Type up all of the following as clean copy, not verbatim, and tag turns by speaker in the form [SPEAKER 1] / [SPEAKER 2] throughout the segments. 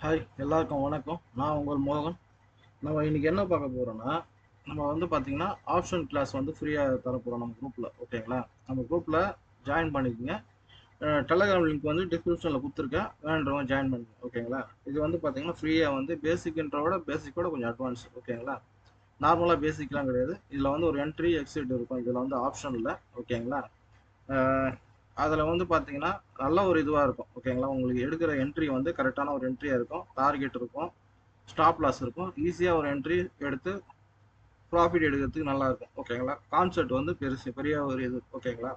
[SPEAKER 1] Hi எல்லாருக்கும் வணக்கம். நான் உங்கள் மோகன். நம்ம இன்னைக்கு என்ன பார்க்க போறோம்னா, நம்ம வந்து பார்த்தீங்கன்னா ஆப்ஷன் கிளாஸ் வந்து ஃப்ரீயாக தரப்போகிறோம் நம்ம குரூப்பில். ஓகேங்களா? நம்ம குரூப்பில் ஜாயின் பண்ணிக்கோங்க. டெலகிராம் லிங்க் வந்து டிஸ்கிரிப்ஷனில் கொடுத்துருக்கேன், வேணுன்றவங்க ஜாயின் பண்ணுங்க. ஓகேங்களா? இது வந்து பார்த்தீங்கன்னா ஃப்ரீயாக வந்து பேசிக்கோட கொஞ்சம் அட்வான்ஸ். ஓகேங்களா? நார்மலாக பேசிக்லாம் கிடையாது. இதில் வந்து ஒரு என்ட்ரி எக்ஸிட் இருக்கும். இதில் வந்து ஆப்ஷனில். ஓகேங்களா? அதில் வந்து பார்த்தீங்கன்னா நல்ல ஒரு இதுவாக இருக்கும். ஓகேங்களா? உங்களுக்கு எடுக்கிற என்ட்ரி வந்து கரெக்டான ஒரு என்ட்ரியாக இருக்கும். டார்கெட் இருக்கும், ஸ்டாப் லாஸ் இருக்கும். ஈஸியாக ஒரு என்ட்ரி எடுத்து ப்ராஃபிட் எடுக்கிறதுக்கு நல்லா இருக்கும். ஓகேங்களா? கான்செப்ட் வந்து பெரிய ஒரு இது. ஓகேங்களா?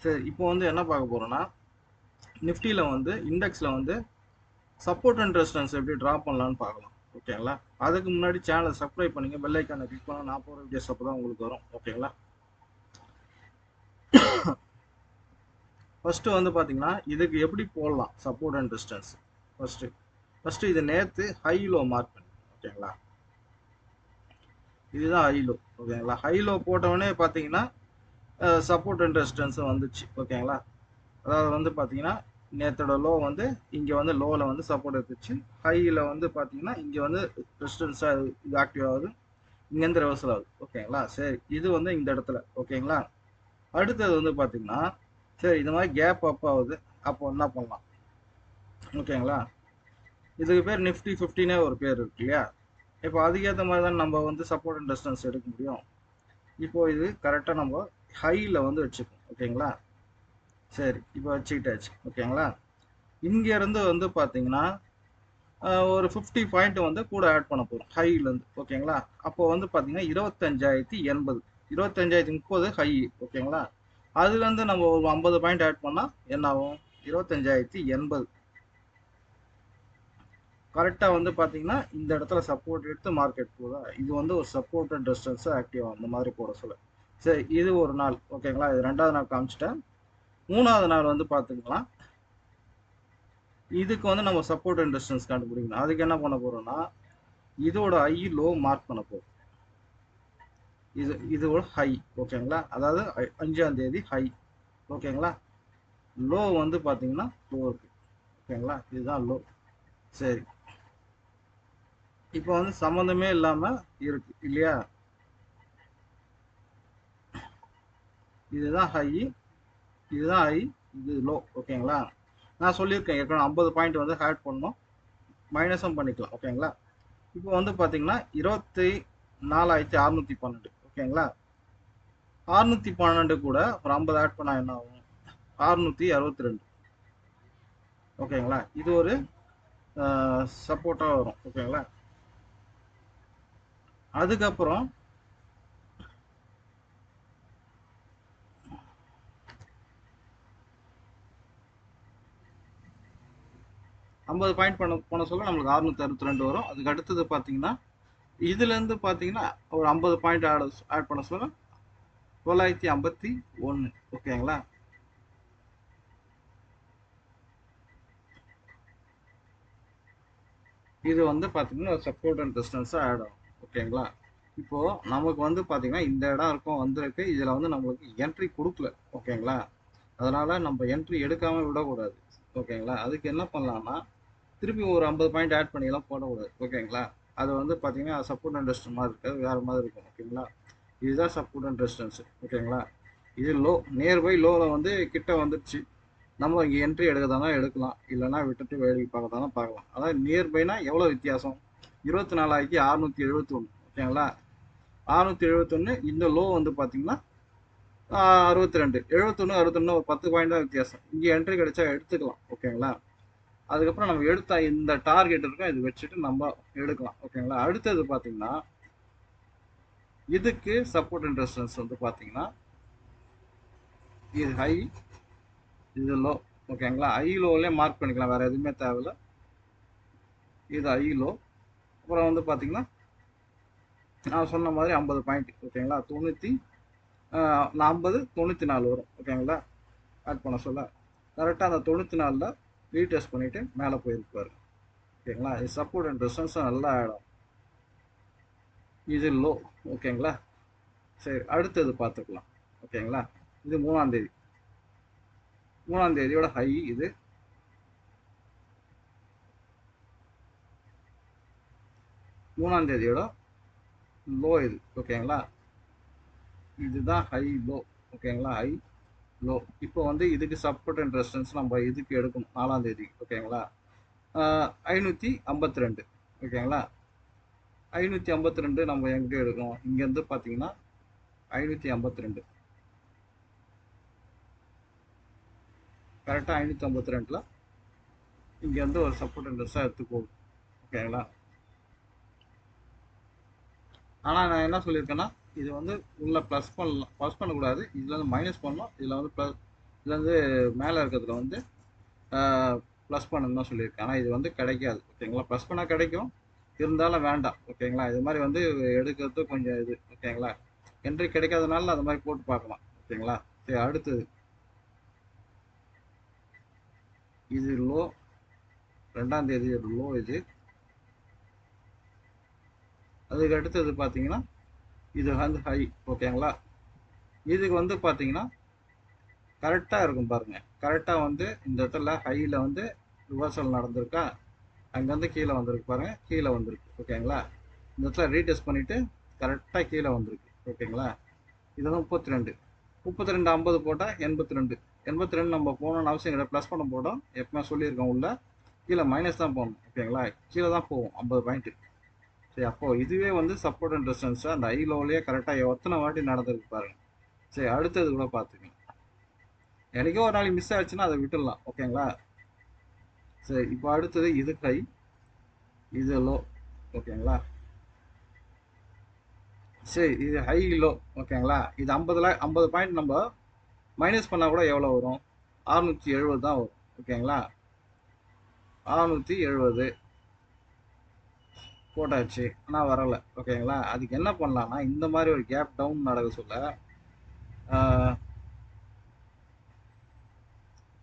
[SPEAKER 1] சரி, இப்போ வந்து என்ன பார்க்க போறோம்னா, நிஃப்டியில் வந்து இண்டெக்ஸில் வந்து சப்போர்ட் அண்ட் ரெசிஸ்டன்ஸ் எப்படி ட்ரா பண்ணலான்னு பார்க்கலாம். ஓகேங்களா? அதுக்கு முன்னாடி சேனலை சப்ஸ்கிரைப் பண்ணிங்க, பெல் ஐக்கானை கிளிக் பண்ணால் நான் போகிற வீடியோஸ் அப்போ தான் உங்களுக்கு வரும். ஓகேங்களா? ஃபர்ஸ்ட் வந்து பார்த்தீங்கன்னா இதுக்கு எப்படி போடலாம் சப்போர்ட் அண்ட் ரெசிஸ்டன்ஸ். ஃபர்ஸ்ட் இது நேற்று ஹை லோ மார்க் பண்ணி. ஓகேங்களா? இதுதான் ஹை லோ. ஓகேங்களா? ஹை லோ போட்டவொடனே பார்த்தீங்கன்னா சப்போர்ட் அண்ட் ரெசிஸ்டன்ஸும் வந்துச்சு. ஓகேங்களா? அதாவது வந்து பார்த்தீங்கன்னா நேற்றோட லோ வந்து இங்கே வந்து லோவில் வந்து சப்போர்ட் எடுத்துச்சு. ஹையில் வந்து பார்த்தீங்கன்னா இங்கே வந்து ரெசிஸ்டன்ஸாக இது ஆக்டிவ் ஆகுது. இங்கேருந்து ரிவர்சல் ஆகுது. ஓகேங்களா? சரி, இது வந்து இந்த இடத்துல. ஓகேங்களா? அடுத்தது வந்து பார்த்தீங்கன்னா சரி, இது மாதிரி கேப் அப் ஆகுது. அப்போ என்ன பண்ணலாம்? ஓகேங்களா? இதுக்கு பேர் நிஃப்டி 15 ஒரு பேர் இருக்கு இல்லையா? இப்போ அதுக்கேற்ற மாதிரி தான் நம்ம வந்து சப்போர்ட் அண்ட் ரெசிஸ்டன்ஸ் எடுக்க முடியும். இப்போ இது கரெக்டாக நம்ம ஹையில் வந்து வச்சுக்கணும். ஓகேங்களா? சரி, இப்போ வச்சுக்கிட்டாச்சு. ஓகேங்களா? இங்கேருந்து வந்து பார்த்தீங்கன்னா ஒரு 50 பாயிண்ட் வந்து கூட ஆட் பண்ண போகிறோம் ஹையிலேருந்து. ஓகேங்களா? அப்போ வந்து பார்த்தீங்கன்னா 25,080, 25,030 ஹை. ஓகேங்களா? அதுலேருந்து நம்ம ஒரு 50 பாயிண்ட் ஆட் பண்ணால் என்ன ஆகும்? 25,080. கரெக்டாக வந்து பார்த்தீங்கன்னா இந்த இடத்துல சப்போர்ட் எடுத்து மார்க்கெட் போதா, இது வந்து ஒரு சப்போர்ட் அண்ட் ரெசிஸ்டன்ஸ் ஆக்டிவ் அந்த மாதிரி போட சொல்ல. சரி, இது ஒரு நாள். ஓகேங்களா? இது ரெண்டாவது நாள் காமிச்சிட்டேன். மூணாவது நாள் வந்து பார்த்துக்கலாம். இதுக்கு வந்து நம்ம சப்போர்ட் அண்ட் ரெசிஸ்டன்ஸ் கண்டுபிடிக்கணும். அதுக்கு என்ன பண்ண போறோம்னா, இதோட ஹை லோ மார்க் பண்ண போறோம். இதோட ஹை. ஓகேங்களா? அதாவது 5ஆம் தேதி ஹை. ஓகேங்களா? லோ வந்து பார்த்தீங்கன்னா லோ இருக்கு. ஓகேங்களா? இதுதான் லோ. சரி, இப்போ வந்து சம்மந்தமே இல்லாம இருக்கு இல்லையா? இதுதான் ஹை, இதுதான் ஹை, இது லோ. ஓகேங்களா? நான் சொல்லியிருக்கேன் ஏற்கனவே 50 பாயிண்ட் வந்து ஆட் பண்ணணும், மைனஸும் பண்ணிக்கலாம். ஓகேங்களா? இப்போ வந்து பார்த்தீங்கன்னா 24,612. ஓகேங்களா? 612 கூட ஒரு 50 ஆட் பண்ணால் என்ன ஆகும்? 662. ஓகேங்களா? இது ஒரு சப்போர்ட்டாக வரும். ஓகேங்களா? அதுக்கப்புறம் 50 பாயிண்ட் பண்ண சொல்ல நம்மளுக்கு 662 வரும். அதுக்கு அடுத்தது பார்த்தீங்கன்னா இதுலேருந்து பார்த்தீங்கன்னா ஒரு 50 பாயிண்ட் ஆட் பண்ண சொல்ல 951. ஓகேங்களா? இது வந்து பார்த்தீங்கன்னா சப்போர்ட் அண்ட் ரெசிஸ்டன்ஸாக ஆட் ஆகும். ஓகேங்களா? இப்போ நமக்கு வந்து பார்த்தீங்கன்னா இந்த இடம் இருக்கும் வந்திருக்கு. இதில் வந்து நம்மளுக்கு என்ட்ரி கொடுக்கல. ஓகேங்களா? அதனால நம்ம என்ட்ரி எடுக்காம விடக்கூடாது. ஓகேங்களா? அதுக்கு என்ன பண்ணலாம்னா திருப்பி ஒரு 50 பாயிண்ட் ஆட் பண்ணிலாம் போடக்கூடாது. ஓகேங்களா? அது வந்து பார்த்தீங்கன்னா சப்போர்ட் அண்ட் ரெசிஸ்டன்ஸ் மாதிரி இருக்காது, வேறு மாதிரி இருக்கும். ஓகேங்களா? இதுதான் சப்போர்ட் அண்ட் ரெசிஸ்டன்ஸ். ஓகேங்களா? இது லோ, நியர்பை லோவில் வந்து கிட்ட வந்துடுச்சு. நம்ம இங்கே என்ட்ரி எடுக்கிறதானா எடுக்கலாம், இல்லைனா விட்டுட்டு வேலைக்கு பார்க்கறதானா பார்க்கலாம். அதாவது நியர்பைனா எவ்வளோ வித்தியாசம்? 24,671. ஓகேங்களா? 671. இந்த லோ வந்து பார்த்தீங்கன்னா 62. 71 61 ஒரு 10 பாயிண்ட் தான் வித்தியாசம். இங்கே என்ட்ரி கிடைச்சா எடுத்துக்கலாம். ஓகேங்களா? அதுக்கப்புறம் நம்ம எடுத்த இந்த டார்கெட் இருக்கும், இது வச்சுட்டு நம்ம எடுக்கலாம். ஓகேங்களா? அடுத்தது பார்த்தீங்கன்னா இதுக்கு சப்போர்ட் அண்ட் ரெசிஸ்டன்ஸ் வந்து பார்த்தீங்கன்னா இது ஹை, இது லோ. ஓகேங்களா? ஐ லோவிலே மார்க் பண்ணிக்கலாம், வேற எதுவுமே தேவையில்ல. இது ஐ லோ. அப்புறம் வந்து பார்த்தீங்கன்னா நான் சொன்ன மாதிரி 50 பாயிண்ட். ஓகேங்களா? 50 94 வரும். ஓகேங்களா? ஆட் பண்ண சொல்ல கரெக்டாக அந்த 94ல் ரீடெஸ்ட் பண்ணிட்டு மேலே போயிருப்பாரு. ஓகேங்களா? இது சப்போர்ட் அண்ட் ரெசிஸ்டன்ஸ் நல்லா ஆடும். இது லோ. ஓகேங்களா? சரி, அடுத்தது பார்த்துக்கலாம். ஓகேங்களா? இது மூணாம் தேதியோட ஹை. இது 3ஆம் தேதியோட லோ இது. ஓகேங்களா, இதுதான் ஹை லோ. ஓகேங்களா, ஹை லோ. இப்போ வந்து இதுக்கு சப்போர்ட் அண்ட் ரெசிஸ்டன்ஸ் நம்ம இதுக்கு எடுக்கணும் 4ஆம் தேதி. ஓகேங்களா, 552. ஓகேங்களா, 552 நம்ம எங்க எடுக்கணும்? இங்கேருந்து பார்த்தீங்கன்னா 552 கரெக்டாக 552ல் இங்கேருந்து ஒரு சப்போர்ட் அண்ட் ரெசிஸ்டன்ஸ் எடுத்து போகும். ஓகேங்களா, ஆனால் நான் என்ன சொல்லியிருக்கேன்னா, இது வந்து உள்ள ப்ளஸ் பண்ணலாம், ப்ளஸ் பண்ணக்கூடாது, இதில் வந்து மைனஸ் பண்ணலாம், இதில் வந்து ப்ளஸ், இதில் வந்து மேலே இருக்கிறதுல வந்து ப்ளஸ் பண்ணணும் தான் சொல்லியிருக்கேன். ஆனால் இது வந்து கிடைக்காது. ஓகேங்களா, ப்ளஸ் பண்ணால் கிடைக்கும், இருந்தாலும் வேண்டாம். ஓகேங்களா, இது மாதிரி வந்து எடுக்கிறது கொஞ்சம் இது. ஓகேங்களா, என்ட்ரி கிடைக்காதனால அது மாதிரி போட்டு பார்க்கலாம். ஓகேங்களா, சரி அடுத்தது இது லோ, 2ஆம் தேதி லோ இது. அதுக்கு அடுத்தது பார்த்தீங்கன்னா இது வந்து ஹை. ஓகேங்களா, இதுக்கு வந்து பார்த்தீங்கன்னா கரெக்டாக இருக்கும் பாருங்க. கரெக்டாக வந்து இந்த இடத்துல ஹையில் வந்து ரிவர்சல் நடந்திருக்கா, அங்கேருந்து கீழே வந்திருக்கு பாருங்க, கீழே வந்திருக்கு. ஓகேங்களா, இந்த இடத்துல ரீடெஸ்ட் பண்ணிட்டு கரெக்டாக கீழே வந்திருக்கு. ஓகேங்களா, இது வந்து 32. 32 50 போட்டால் 82. 82 நம்ம போகணும்னு அவசியம் கிடையாது, ப்ளஸ் பண்ண போட்டோம். எப்பவுமே சொல்லியிருக்கோம், உள்ள கீழே மைனஸ் தான் போகணும். ஓகேங்களா, கீழே தான் போகும் 50 பாயிண்ட். சரி, அப்போ இதுவே வந்து சப்போர்ட் அண்ட் ரெசிஸ்டன்ஸ் அந்த ஐ லோவிலேயே கரெக்டாக எத்தனை வாட்டி நடந்திருக்கு பாருங்க. சரி, அடுத்தது கூட பார்த்துக்கங்க. எனக்கே ஒரு நாளைக்கு மிஸ் ஆயிடுச்சுன்னா அதை விட்டுடலாம். ஓகேங்களா, சரி இப்போ அடுத்தது இது ஹை, இது லோ. ஓகேங்களா, சரி இது ஹை லோ. ஓகேங்களா, இது 50 பாயிண்ட் நம்ம மைனஸ் பண்ணால் கூட எவ்வளோ வரும்? 670 தான் வரும். ஓகேங்களா, 670 போட்டாச்சு, ஆனால் வரலை. ஓகேங்களா, அதுக்கு என்ன பண்ணலாம்னா, இந்த மாதிரி ஒரு கேப் டவுன் நடக்க சொல்ல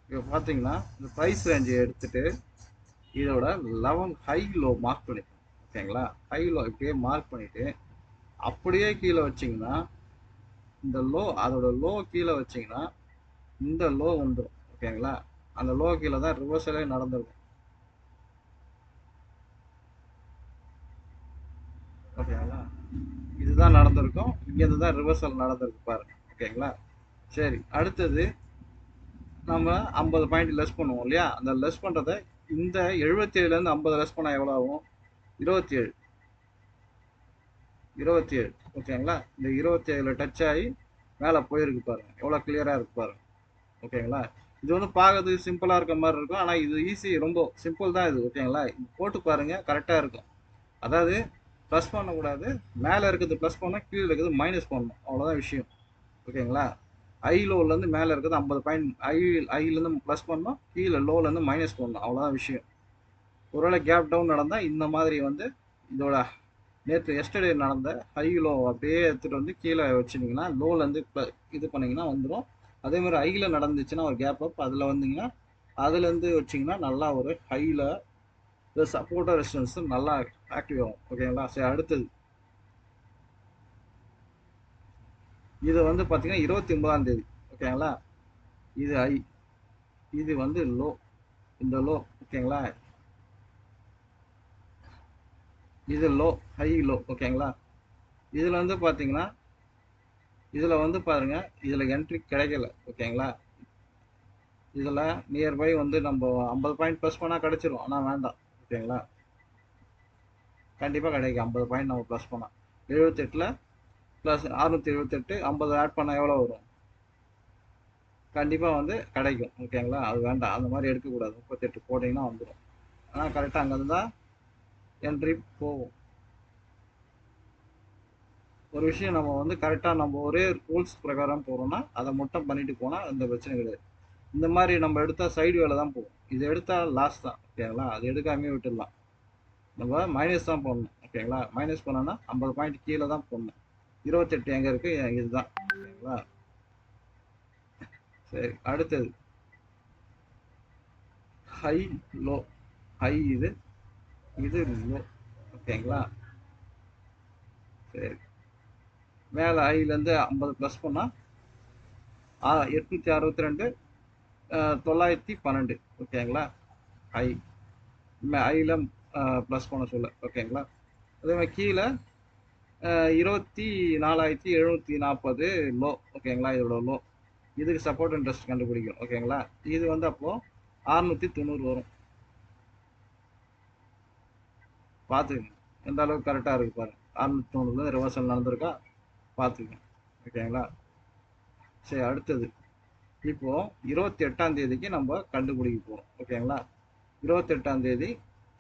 [SPEAKER 1] இப்போ பார்த்தீங்கன்னா இந்த ப்ரைஸ் ரேஞ்சை எடுத்துட்டு இதோட 11 ஹை லோ மார்க் பண்ணிக்கணும். ஓகேங்களா, ஹை லோ இப்படியே மார்க் பண்ணிட்டு அப்படியே கீழே வச்சிங்கன்னா, இந்த லோ அதோட லோ கீழே வச்சிங்கன்னா இந்த லோ வந்துடும். ஓகேங்களா, அந்த லோ கீழே தான் ரிவர்சலே நடந்திருக்கும். ஓகேங்களா, இதுதான் நடந்திருக்கும், இங்கேருந்து தான் ரிவர்சல் நடந்திருக்கு பாருங்க. ஓகேங்களா, சரி அடுத்தது நம்ம 50 பாயிண்ட் லெஸ் பண்ணுவோம் இல்லையா, அந்த லெஸ் பண்ணுறதை இந்த 77லேருந்து 50 லெஸ் பண்ணால் எவ்வளோ ஆகும்? 27. 27. ஓகேங்களா, இந்த 27 டச் ஆகி மேலே போயிருக்கு பாருங்க, எவ்வளோ கிளியராக இருக்கு பாருங்க. ஓகேங்களா, இது வந்து பார்க்கறது சிம்பிளாக இருக்க மாதிரி இருக்கும், ஆனால் இது ஈஸி, ரொம்ப சிம்பிள் தான் இது. ஓகேங்களா, இது போட்டு பாருங்க, கரெக்டாக இருக்கும். அதாவது ப்ளஸ் பண்ணக்கூடாது, மேலே இருக்கிறது ப்ளஸ் பண்ணால் கீழே இருக்கிறது மைனஸ் பண்ணணும், அவ்வளோதான் விஷயம். ஓகேங்களா, ஐ லோலேருந்து மேலே இருக்கிறது 50 பாயிண்ட், ஐலேருந்து ப்ளஸ் பண்ணணும், கீழே லோலேருந்து மைனஸ் பண்ணணும், அவ்வளோதான் விஷயம். ஒருவேளை கேப் டவுன் நடந்தால் இந்த மாதிரி வந்து இதோட நேற்று எஸ்டர்டே நடந்த ஹை லோ அப்படியே எடுத்துகிட்டு வந்து கீழே வச்சுட்டிங்கன்னா, லோலேருந்து இது பண்ணிங்கன்னா வந்துடும். அதே மாதிரி ஹையில் நடந்துச்சுன்னா ஒரு கேப் அப், அதில் வந்தீங்கன்னா அதுலேருந்து வச்சிங்கன்னா நல்லா ஒரு ஹையில் சப்போர்ட்டர் ரெசிஸ்டன்ஸ் நல்லா ஆக்டிவ் ஆகும். ஓகேங்களா, சரி அடுத்தது இது வந்து பார்த்தீங்கன்னா 29ஆம் தேதி. ஓகேங்களா, இது ஹை, இது வந்து லோ, இந்த லோ. ஓகேங்களா, இது லோ, ஹை லோ. ஓகேங்களா, இதில் வந்து பார்த்தீங்கன்னா இதில் வந்து பாருங்க, இதில் என்ட்ரி கிடைக்கல. ஓகேங்களா, இதில் நியர்பை வந்து நம்ம 50 பாயிண்ட் ப்ளஸ் பண்ணால் கிடச்சிரும், ஆனால் வேண்டாம். ஓகேங்களா, கண்டிப்பாக கிடைக்கும் 50 பாயிண்ட் நம்ம ப்ளஸ் பண்ணால். 78ல் ப்ளஸ் 678, 50 ஆட் பண்ணால் எவ்வளோ வரும்? கண்டிப்பாக வந்து கிடைக்கும். ஓகேங்களா, அது வேண்டாம், அந்த மாதிரி எடுக்கக்கூடாது. 38 போட்டிங்கன்னா வந்துடும், ஆனால் கரெக்டாக அங்கேருந்து தான் என்ட்ரி போகும். ஒரு விஷயம் நம்ம வந்து கரெக்டாக நம்ம ஒரே ரூல்ஸ் பிரகாரம் போகிறோம்னா அதை மட்டும் பண்ணிட்டு போனால் எந்த பிரச்சனையும் கிடையாது. இந்த மாதிரி நம்ம எடுத்தால் சைடு வேலை தான் போகும், இது எடுத்தால் லாஸ் தான். ஓகேங்களா, அது எடுக்காமே விட்டுடலாம், நம்ம மைனஸ் தான் போடணும். ஓகேங்களா, மைனஸ் பண்ணோன்னா 50 பாயிண்ட் கீழே தான் போடணும். 28 எங்கே இருக்குது? இதுதான். ஓகேங்களா, சரி அடுத்தது ஹை லோ. ஹை இது, இது லோ. ஓகேங்களா, சரி மேலே ஹைலேருந்து 50 ப்ளஸ் பண்ணால் 862, 912. ஓகேங்களா, ஹை ஐயில் ப்ளஸ் பண்ண சொல்ல. ஓகேங்களா, அதே மாதிரி கீழே 24,740 லோ. ஓகேங்களா, இதோட லோ. இதுக்கு சப்போர்ட் இன்ட்ரெஸ்ட் கண்டுபிடிக்கும். ஓகேங்களா, இது வந்து அப்போ 690 வரும். பார்த்துக்குங்க எந்த அளவுக்கு கரெக்டாக இருக்கு பாருங்க. 690 ரிவர்சல் நடந்திருக்கா, பார்த்துக்குங்க. ஓகேங்களா, சரி அடுத்தது இப்போ 28ஆம் தேதிக்கு நம்ம கண்டுபிடிக்க போகிறோம். ஓகேங்களா, 28ஆம் தேதி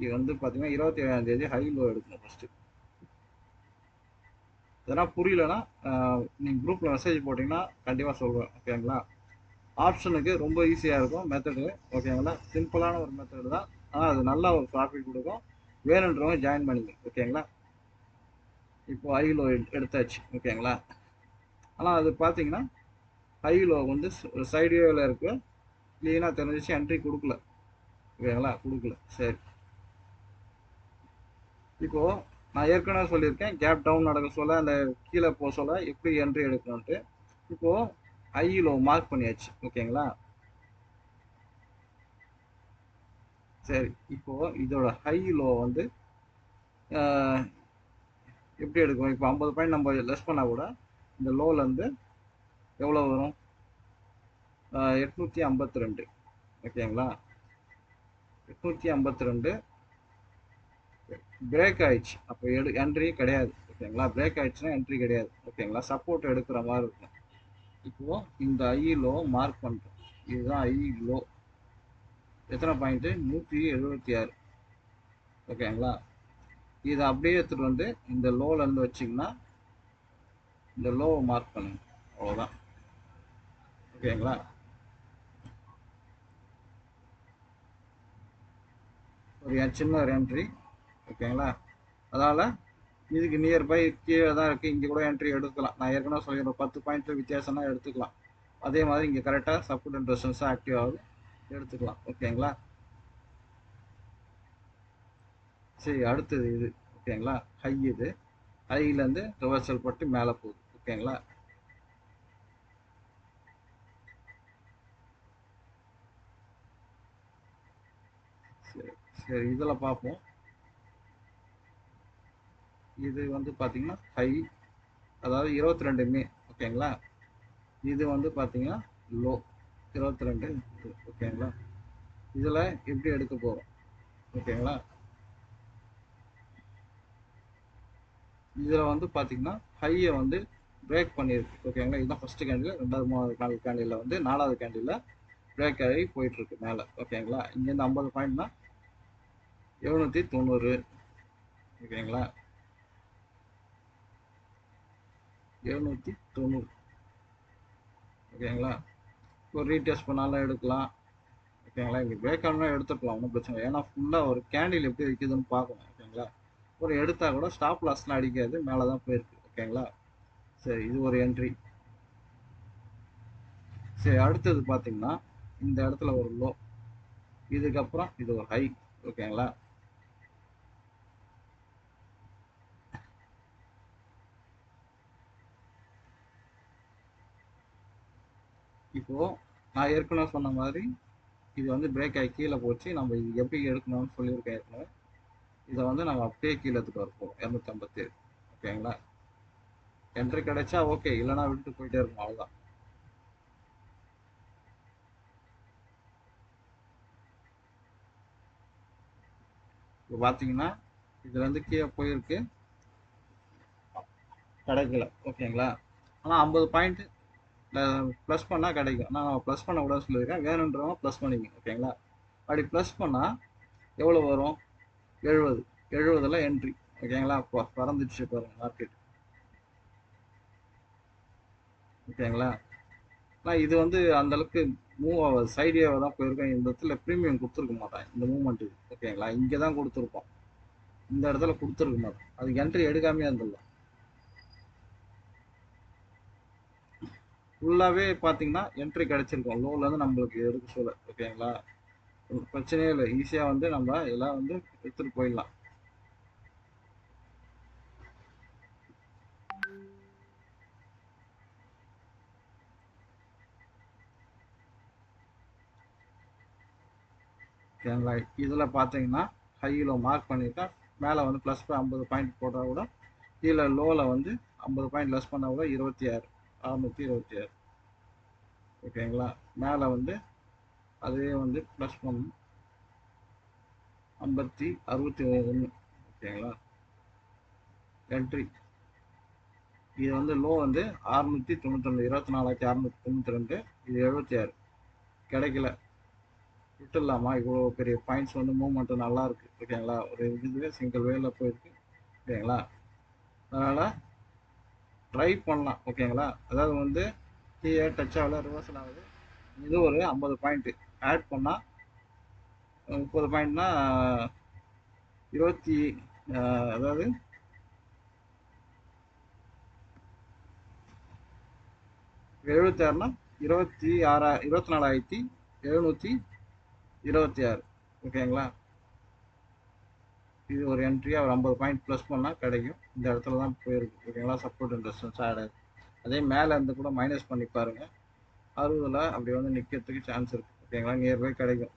[SPEAKER 1] இது வந்து பார்த்தீங்கன்னா 27ஆம் தேதி ஹை லோ எடுக்கணும் ஃபஸ்ட்டு. இதெல்லாம் புரியலன்னா நீங்கள் குரூப்பில் மெசேஜ் போட்டிங்கன்னா கண்டிப்பாக சொல்லுவேன். ஓகேங்களா, ஆப்ஷனுக்கு ரொம்ப ஈஸியாக இருக்கும் மெத்தடு. ஓகேங்களா, சிம்பிளான ஒரு மெத்தடு தான், ஆனால் அது நல்ல ஒரு ப்ராஃபிட் கொடுக்கும். வேணுன்றவங்க ஜாயின் பண்ணிங்க. ஓகேங்களா, இப்போ ஹை லோ எடுத்தாச்சு. ஓகேங்களா, ஆனால் அது பார்த்தீங்கன்னா ஹை லோ வந்து சைடு வேவில் இருக்கு, க்ளீனாக தெரிஞ்சிச்சு, என்ட்ரி கொடுக்கல. ஓகேங்களா, கொடுக்கல. சரி, இப்போ நான் ஏற்கனவே சொல்லியிருக்கேன் கேப் டவுன் நடக்க சொல்ல அந்த கீழே போக சொல்ல எப்படி என்ட்ரி எடுக்கணும்ட்டு. இப்போ ஹை லோ மார்க் பண்ணியாச்சு. ஓகேங்களா, சரி இப்போ இதோட ஹை லோ வந்து எப்படி எடுக்கும். இப்போ 50 பாயிண்ட் நம்ம லெஸ் பண்ணால் கூட இந்த லோலேருந்து எவ்வளோ வரும், 852. ஓகேங்களா, 852 பிரேக் ஆயிடுச்சு. அப்போ என்ட்ரி கிடையாது. ஓகேங்களா, பிரேக் ஆயிடுச்சுன்னா என்ட்ரி கிடையாது. ஓகேங்களா, சப்போர்ட் எடுக்கிற மாதிரி இருக்கும். இப்போ இந்த ஐ லோ மார்க் பண்ணுறோம். இதுதான் ஐ லோ. எத்தனை பாயிண்ட்டு, 176. ஓகேங்களா, இதை அப்படியே எடுத்துகிட்டு வந்து இந்த லோலேருந்து வச்சிங்கன்னா இந்த லோவை மார்க் பண்ணுங்க. அவ்வளோதான். ஓகேங்களா, ஒரு சின்ன ஒரு என்ட்ரி. ஓகேங்களா, அதனால் இதுக்கு நியர்பை கீழே தான் இருக்குது. இங்கே கூட என்ட்ரி எடுக்கலாம். நான் ஏற்கனவே சொல்லிடுறேன் 10 பாயிண்ட் வித்தியாசம்னா எடுத்துக்கலாம். அதே மாதிரி இங்கே கரெக்டாக சப்போர்ட் அண்ட் ரெசிஸ்டன்ஸாக ஆக்டிவ் ஆகுது, எடுத்துக்கலாம். ஓகேங்களா, சரி அடுத்தது இது. ஓகேங்களா, ஹை இது. ஹைலேருந்து ரிவர்சல் போட்டு மேலே போகுது. ஓகேங்களா, சரி சரி இதில் பார்ப்போம். இது வந்து பார்த்தீங்கன்னா ஹை, அதாவது 22 மே. ஓகேங்களா, இது வந்து பார்த்தீங்கன்னா லோ 22. ஓகேங்களா, இதில் எப்படி எடுக்க போகிறோம். ஓகேங்களா, இதில் வந்து பார்த்தீங்கன்னா ஹையை வந்து பிரேக் பண்ணியிருக்கு. ஓகேங்களா, இதுதான் ஃபஸ்ட்டு கேண்டில். ரெண்டாவது மூணாவது கேண்டில் வந்து 4வது கேண்டில் பிரேக் ஆகி போயிட்டுருக்கு மேலே. ஓகேங்களா, இங்கேருந்து 50 பாயிண்ட்னா 790. ஓகேங்களா, 790. ஓகேங்களா, ஒரு ரீடெஸ்ட் பண்ணாலும் எடுக்கலாம். ஓகேங்களா, இங்கே பிரேக் ஆனால் எடுத்துக்கலாம், ஒன்றும் பிரச்சனை இல்லை. ஏன்னா ஃபுல்லாக ஒரு கேண்டில் எப்படி விற்கிதுன்னு பார்க்கணும். ஓகேங்களா, ஒரு எடுத்தால் கூட ஸ்டாப் லாஸ்லாம் அடிக்காது, மேலே தான் போயிருக்கு. ஓகேங்களா, சரி இது ஒரு என்ட்ரி. சரி அடுத்தது பார்த்தீங்கன்னா இந்த இடத்துல ஒரு லோ, இதுக்கப்புறம் இது ஒரு ஹை. ஓகேங்களா, இப்போ நான் ஏற்கனவே சொன்ன மாதிரி இது வந்து பிரேக் ஆகி கீழே போச்சு. நம்ம இது எப்படி எடுக்கணும்னு சொல்லியிருக்கேன் ஏற்கனவே. இதை வந்து நம்ம அப்படியே கீழே எடுத்துட்டு வரப்போம் 257. ஓகேங்களா, என்ட்ரி கிடைச்சா ஓகே, இல்லைனா விட்டுட்டு போயிட்டே இருக்கும், அவ்வளோதான். இப்போ பார்த்தீங்கன்னா இதுல இருந்து கீழே போயிருக்கு, கிடைக்கல. ஓகேங்களா, ஆனால் 50 பாயிண்ட் ப்ளஸ் பண்ணால் கிடைக்கும். நான் ப்ளஸ் பண்ண கூட சொல்லியிருக்கேன், வேணுன்றவங்க ப்ளஸ் பண்ணிக்கங்க. ஓகேங்களா, அப்படி ப்ளஸ் பண்ணால் எவ்வளோ வரும், 70. 70ல் என்ட்ரி. ஓகேங்களா, இப்போ பறந்துடுச்சு பாருங்க மார்க்கெட். ஓகேங்களா, ஆனால் இது வந்து அந்த அளவுக்கு மூவ் ஆகாது, சைடியாக தான் போயிருக்கேன். இந்த இடத்துல ப்ரீமியம் கொடுத்துருக்க மாட்டேன் இந்த மூவ்மெண்ட்டு. ஓகேங்களா, இங்கே தான் கொடுத்துருப்போம், இந்த இடத்துல கொடுத்துருக்க மாட்டோம். அதுக்கு என்ட்ரி எடுக்காமே இருந்துடலாம். ஃபுல்லாகவே பார்த்தீங்கன்னா என்ட்ரி கிடச்சிருக்கும் லோலேருந்து நம்மளுக்கு எடுக்க சொல்ல. ஓகேங்களா, பிரச்சனையே இல்லை, ஈஸியாக வந்து நம்ம எல்லாம் வந்து எடுத்துகிட்டு போயிடலாம். ஓகேங்களா, இதில் பார்த்தீங்கன்னா ஹையில் மார்க் பண்ணியிருக்கேன், மேலே வந்து ப்ளஸ் 50 பாயிண்ட் போட்டால் கூட கீழே லோவில் வந்து 50 பாயிண்ட் லெஸ் பண்ணால் கூட 26 626. ஓகேங்களா. மேலே வந்து அதே வந்து ப்ளஸ் பண்ணணும் 61. ஓகேங்களா. என்ட்ரி இது வந்து லோ வந்து 692, 24,692. இது 76 கிடைக்கல, விட்டுடலாமா? இவ்வளோ பெரிய பாயிண்ட்ஸ் வந்து மூவ்மெண்ட் நல்லா இருக்கு. ஓகேங்களா. ஒரு இதுவே சிங்கிள் வேல போயிருக்கு. ஓகேங்களா. அதனால் ட்ரை பண்ணலாம். ஓகேங்களா. அதாவது வந்து கீழே டச் ஆகல, ரிவர்சல் ஆகுது. இது ஒரு 50 பாயிண்ட் ஆட் பண்ணால் 30 பாயிண்ட்னா 20, அதாவது 76னா 24,726. ஓகேங்களா. இது ஒரு என்ட்ரியா ஒரு 50 பாயிண்ட் ப்ளஸ் பண்ணால் கிடைக்கும். இந்த இடத்துல தான் போயிருக்கு. ஓகேங்களா. சப்போர்ட் அண்ட் ரெசிஸ்டன்ஸ் ஆட் ஆகுது. அதே மேலே இருந்து கூட மைனஸ் பண்ணி பாருங்க, 60ல் அப்படி வந்து நிற்கிறதுக்கு சான்ஸ் இருக்கு. ஓகேங்களா. நியர்பை கிடைக்கும்.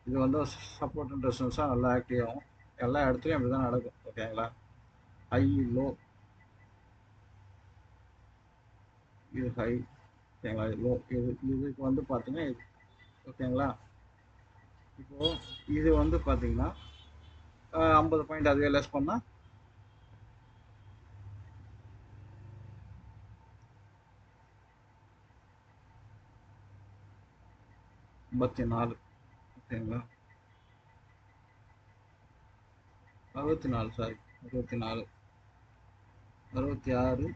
[SPEAKER 1] இது வந்து சப்போர்ட் அண்ட் ரெசிஸ்டன்ஸாக நல்லா ஆக்டிவ் ஆகும். எல்லா இடத்துலையும் அப்படி தான் நடக்கும். ஓகேங்களா. ஹை லோ, இது ஹை. ஓகேங்களா. இது லோ. இதுக்கு வந்து பார்த்தீங்கன்னா இது. ஓகேங்களா. இப்போ இது வந்து பார்த்தீங்கன்னா 50 பாயிண்ட் அதுவே லெஸ் பண்ணால் 54. ஓகேங்களா. 64, சாரி 64, 66.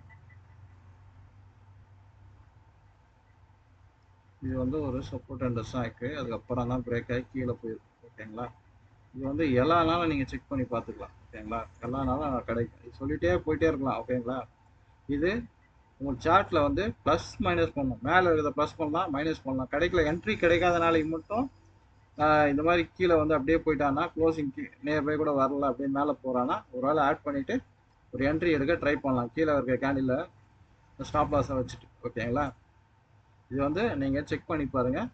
[SPEAKER 1] இது வந்து ஒரு சப்போர்ட் அண்ட் ரெஸ்டாக்கு. அதுக்கப்புறம் தான் பிரேக் ஆகி கீழே போயிருக்கு. ஓகேங்களா. இது வந்து எல்லா நாளும் நீங்கள் செக் பண்ணி பார்த்துக்கலாம். ஓகேங்களா. எல்லா நாளும் கிடைக்கும். இது சொல்லிகிட்டே போயிட்டே இருக்கலாம். ஓகேங்களா. இது உங்கள் சார்ட்டில் வந்து ப்ளஸ் மைனஸ் பண்ணலாம். மேலே இருக்கிறத ப்ளஸ் பண்ணலாம், மைனஸ் பண்ணலாம். கிடைக்கல, என்ட்ரி கிடைக்காத நாளைக்கு மட்டும் இந்த மாதிரி கீழே வந்து அப்படியே போயிட்டான்னா, க்ளோசிங் நியர்பை கூட வரல, அப்படியே மேலே போகிறான்னா ஒரு வேளை ஆட் பண்ணிவிட்டு ஒரு என்ட்ரி எடுக்க ட்ரை பண்ணலாம். கீழே இருக்க கேண்டில் ஸ்டாப் லாஸை வச்சுட்டு. ஓகேங்களா. இது வந்து நீங்கள் செக் பண்ணி பாருங்கள்.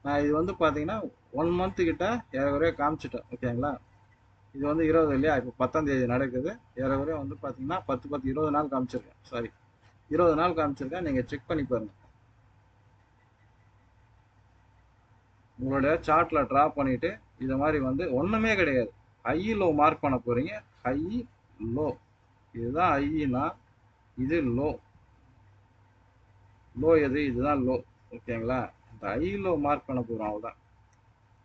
[SPEAKER 1] நான் இது வந்து பார்த்தீங்கன்னா 1 மந்த்து கிட்ட ஏறக்குறைய காமிச்சிட்டேன். ஓகேங்களா. இது வந்து 20 இல்லையா, இப்போ 10ஆம் தேதி நடக்குது. ஏறக்குறைய வந்து பார்த்தீங்கன்னா 20 நாள் காமிச்சிருக்கேன். சாரி 20 நாள் காமிச்சிருக்கேன். நீங்கள் செக் பண்ணி பாருங்கள். உங்களுடைய சார்ட்டில் ட்ரா பண்ணிவிட்டு இது மாதிரி வந்து ஒன்றுமே கிடையாது. ஹை லோ மார்க் பண்ண போகிறீங்க. ஹை லோ, இதுதான் ஹைனா, இது லோ. லோ எது? இதுதான் லோ. ஓகேங்களா. இந்த ஹை லோ மார்க் பண்ண போகிறோம், அவ்வளோதான்.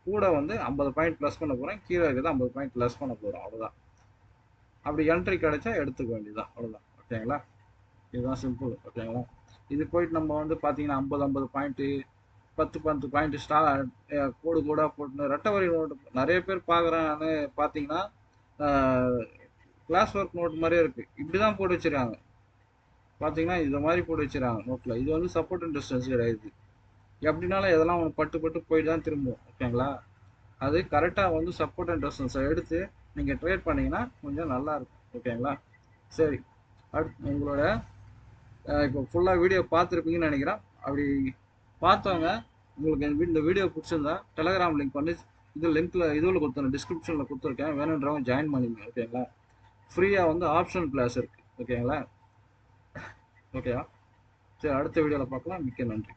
[SPEAKER 1] கூட வந்து 50 பாயிண்ட் ப்ளஸ் பண்ண போகிறேன், கீழே இருக்கிறது 50 பாயிண்ட் லெஸ் பண்ண போகிறோம், அவ்வளோதான். அப்படி என்ட்ரி கிடைச்சா எடுத்துக்க வேண்டியதுதான், அவ்வளோதான். ஓகேங்களா. இதுதான் சிம்பிள். ஓகேங்களா. இது போயிட்டு நம்ம வந்து பார்த்தீங்கன்னா 50 பாயிண்ட்டு 10 பாயிண்ட் கோடு கூட போட்டு ரெட்டை வரி நோட்டு நிறைய பேர் பார்க்குறான்னு பார்த்தீங்கன்னா கிளாஸ் ஒர்க் நோட் மாதிரியே இருக்குது. இப்படி தான் போட்டு வச்சுருக்காங்க. பார்த்தீங்கன்னா இந்த மாதிரி போட்டு வச்சுருக்காங்க நோட்டில். இது வந்து சப்போர்ட் அண்ட் ரெசிஸ்டன்ஸ் கிடையாது. எப்படினாலும் இதெல்லாம் பட்டு போயிட்டு தான் திரும்பும். ஓகேங்களா. அது கரெக்டாக வந்து சப்போர்ட் அண்ட் ரெசிஸ்டன்ஸை எடுத்து நீங்கள் ட்ரேட் பண்ணிங்கன்னா கொஞ்சம் நல்லாயிருக்கும். ஓகேங்களா. சரி, அடுத்து உங்களோட இப்போ ஃபுல்லாக வீடியோ பார்த்துருப்பீங்கன்னு நினைக்கிறேன். அப்படி பார்த்தவங்க உங்களுக்கு இந்த வீடியோ பிடிச்சிருந்தா டெலகிராம் லிங்க் பண்ணி இது லிங்க்கில் இதுவில் கொடுத்துருக்கேன், டிஸ்கிரிப்ஷனில் கொடுத்துருக்கேன். வேணுன்றவங்க ஜாயின் பண்ணிங்க. ஓகேங்களா. ஃப்ரீயாக வந்து ஆப்ஷனல் கிளாஸ் இருக்குது. ஓகேங்களா. ஓகேவா. சரி, அடுத்த வீடியோவில் பார்க்கலாம். மிக்க நன்றி.